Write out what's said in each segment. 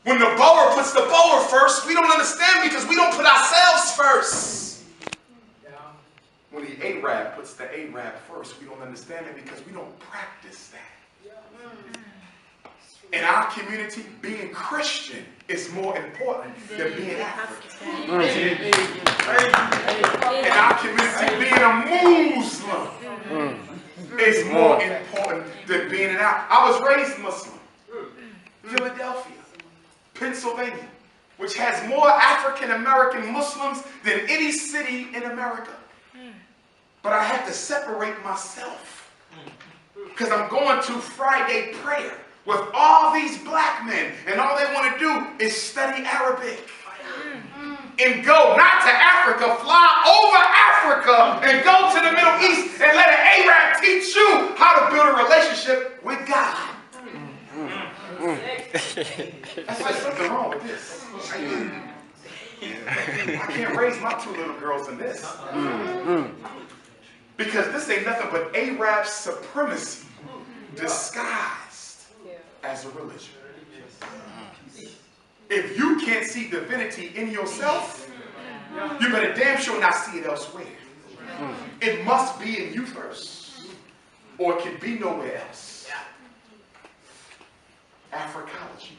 When the bower puts the bower first, we don't understand because we don't put ourselves first. When the Arab puts the Arab first, we don't understand it because we don't practice that. In our community, being Christian is more important than being African. In our community, being a Muslim is more important than being an African. I was raised Muslim. Philadelphia, Pennsylvania, which has more African American Muslims than any city in America. But I had to separate myself because I'm going to Friday prayer with all these black men, and all they want to do is study Arabic and go not to Africa, fly over Africa and go to the Middle East and let an Arab teach you how to build a relationship with God. That's like something wrong with this. I can't raise my two little girls in this. Because this ain't nothing but Arab supremacy disguised as a religion. If you can't see divinity in yourself, you better damn sure not see it elsewhere. It must be in you first, or it can be nowhere else. Africology,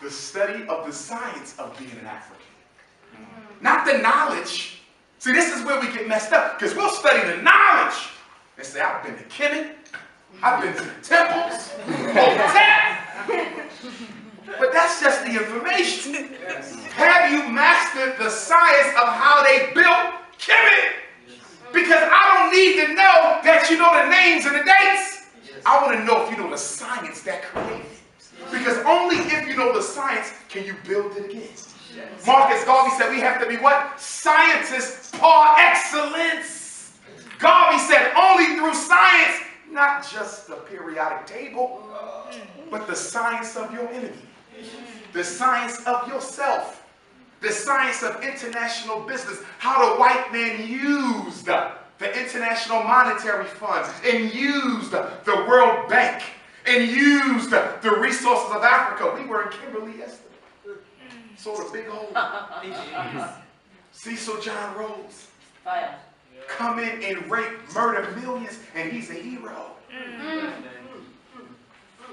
the study of the science of being an African. Not the knowledge. See, this is where we get messed up, because we'll study the knowledge and say, I've been to Kemet, I've been to the temples, but that's just the information. Have you mastered the science of how they built Kemet? Because I don't need to know that you know the names and the dates. I want to know if you know the science that created it. Because only if you know the science can you build it again. Marcus Garvey said we have to be what? Scientists par excellence. Garvey said only through science, not just the periodic table, but the science of your enemy, the science of yourself, the science of international business, how the white man used the International Monetary Funds and used the World Bank and used the resources of Africa. We were in Kimberley yesterday. Saw the big hole. Cecil John Rhodes come in and rape, murder millions, and he's a hero.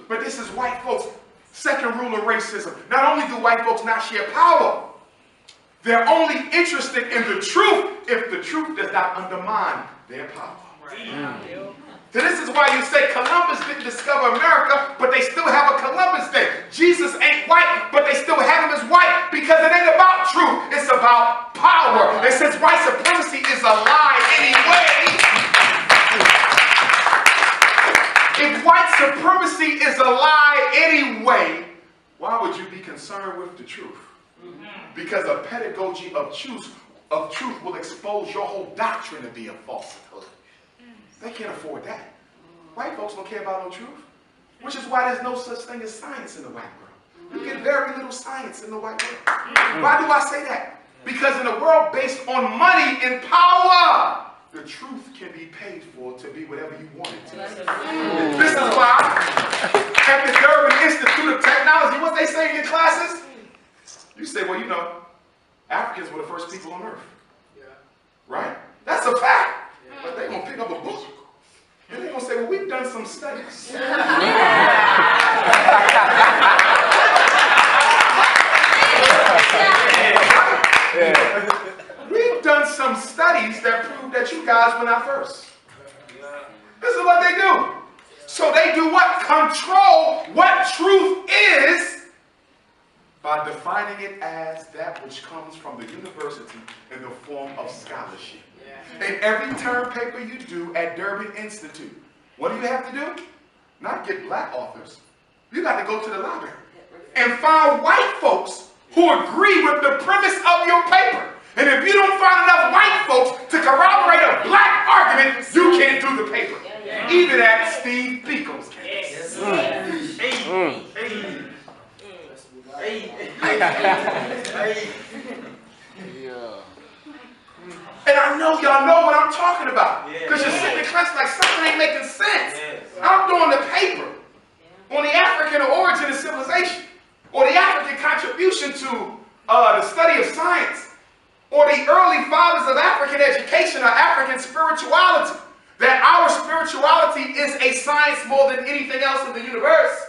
But this is white folks' second rule of racism. Not only do white folks not share power, they're only interested in the truth if the truth does not undermine their power. So this is why you say Columbus didn't discover America, but they still have a Columbus Day. Jesus ain't white, but they still have him as white because it ain't about truth. It's about power. And since white supremacy is a lie anyway, if white supremacy is a lie anyway, why would you be concerned with the truth? Because a pedagogy of truth will expose your whole doctrine to be a falsehood. They can't afford that. White folks don't care about no truth, which is why there's no such thing as science in the white world. You get very little science in the white world. Why do I say that? Because in a world based on money and power, the truth can be paid for to be whatever you want it to be. This is why at the Durban Institute of Technology, what they say in your classes? You say, well, you know, Africans were the first people on earth. Right? That's a fact. But they're going to pick up a book and they're going to say, well, we've done some studies. We've done some studies that prove that you guys were not first. This is what they do. So they do what? Control what truth is by defining it as that which comes from the university in the form of scholarship. And every term paper you do at Durban Institute, what do you have to do? Not get black authors. You got to go to the library and find white folks who agree with the premise of your paper. And if you don't find enough white folks to corroborate a black argument, you can't do the paper. Even at Steve Biko's campus. And I know y'all know what I'm talking about. Because you're sitting in class like something ain't making sense. I'm doing the paper on the African origin of civilization. Or the contribution to the study of science or the early fathers of African education or African spirituality, that our spirituality is a science more than anything else in the universe.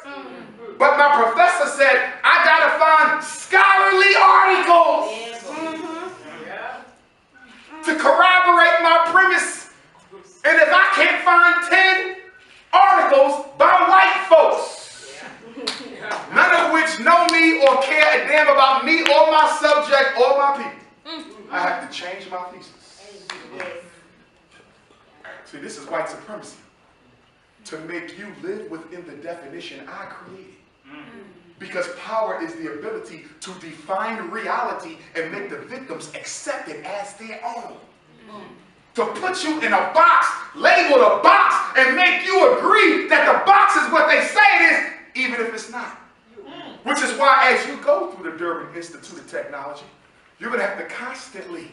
But my professor said, I gotta find scholarly articles to corroborate my premise. And if I can't find 10 articles by white folks, none of which know me or care a damn about me or my subject or my people, I have to change my thesis. See, this is white supremacy. To make you live within the definition I created. Because power is the ability to define reality and make the victims accept it as their own. To put you in a box, label a box, and make you agree that the box is what they say it is, even if it's not. Which is why as you go through the Durban Institute of Technology, you're going to have to constantly,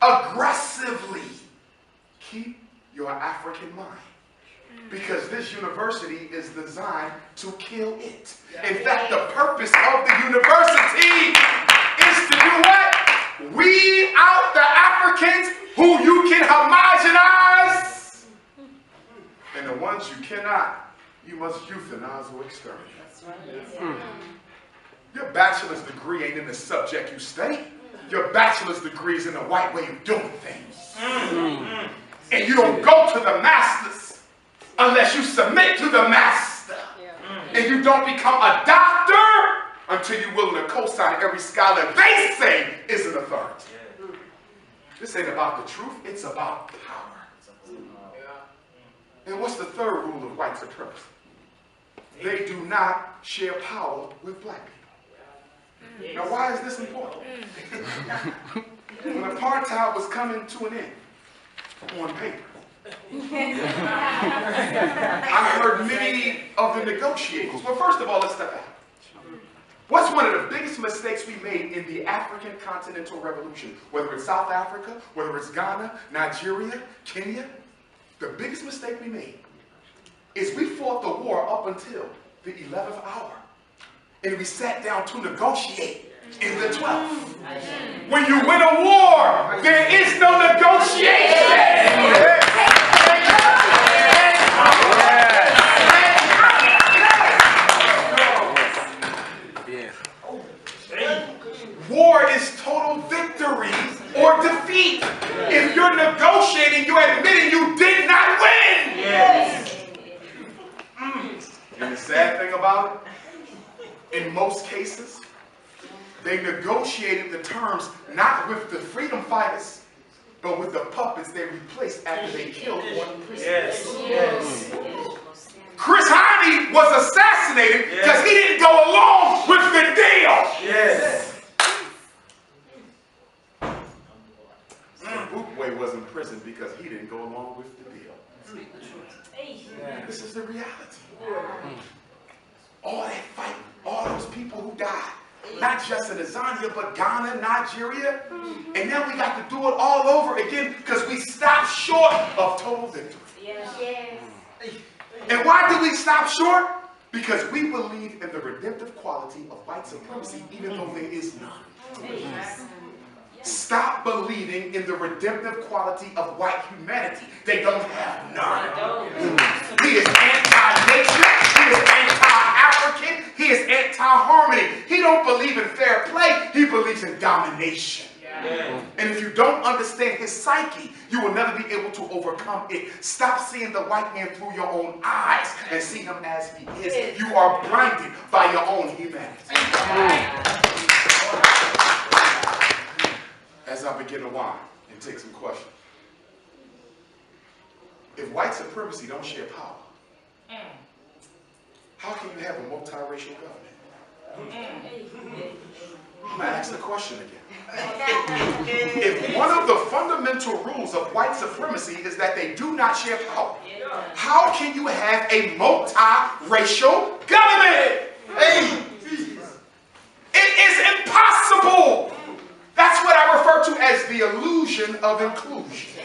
aggressively keep your African mind. Because this university is designed to kill it. In fact, the purpose of the university is to do what? Weed out the Africans who you can homogenize. And the ones you cannot, you must euthanize or exterminate. That's right. Your bachelor's degree ain't in the subject you study. Your bachelor's degree is in the white way of doing things. And you don't go to the masters unless you submit to the master. And you don't become a doctor until you're willing to co-sign every scholar they say is an authority. This ain't about the truth, it's about power. And what's the third rule of white supremacy? They do not share power with black people. Now why is this important? When apartheid was coming to an end, on paper, I heard many of the negotiators. Well, first of all, let's step back. What's one of the biggest mistakes we made in the African continental revolution? Whether it's South Africa, whether it's Ghana, Nigeria, Kenya, the biggest mistake we made is we fought the war up until the 11th hour. And we sat down to negotiate in the 12th. When you win a war, there is no negotiation. War is total victory or defeat. If you're negotiating, you're admitting you did not win. Yes. And the sad thing about it, in most cases, they negotiated the terms not with the freedom fighters, but with the puppets they replaced after they killed one prisoner. Yes. Chris Hani was assassinated because he didn't go along with the deal. Yes. Bootway was in prison because he didn't go along with the deal. This is the reality. All that fight, all those people who died, not just in Azania, but Ghana, Nigeria, and now we got to do it all over again because we stopped short of total victory. And why did we stop short? Because we believe in the redemptive quality of white supremacy, even though there is none. Stop believing in the redemptive quality of white humanity. They don't have none. He is anti-nature. He is anti-African. He is anti-harmony. He don't believe in fair play. He believes in domination. And if you don't understand his psyche, you will never be able to overcome it. Stop seeing the white man through your own eyes and see him as he is. You are blinded by your own humanity. As I begin to wind and take some questions. If white supremacy don't share power, how can you have a multiracial government? I'm going to ask the question again. If one of the fundamental rules of white supremacy is that they do not share power, how can you have a multiracial government? It is impossible. That's what I refer to as the illusion of inclusion.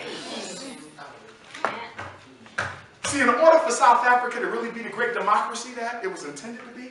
See, in order for South Africa to really be the great democracy that it was intended to be,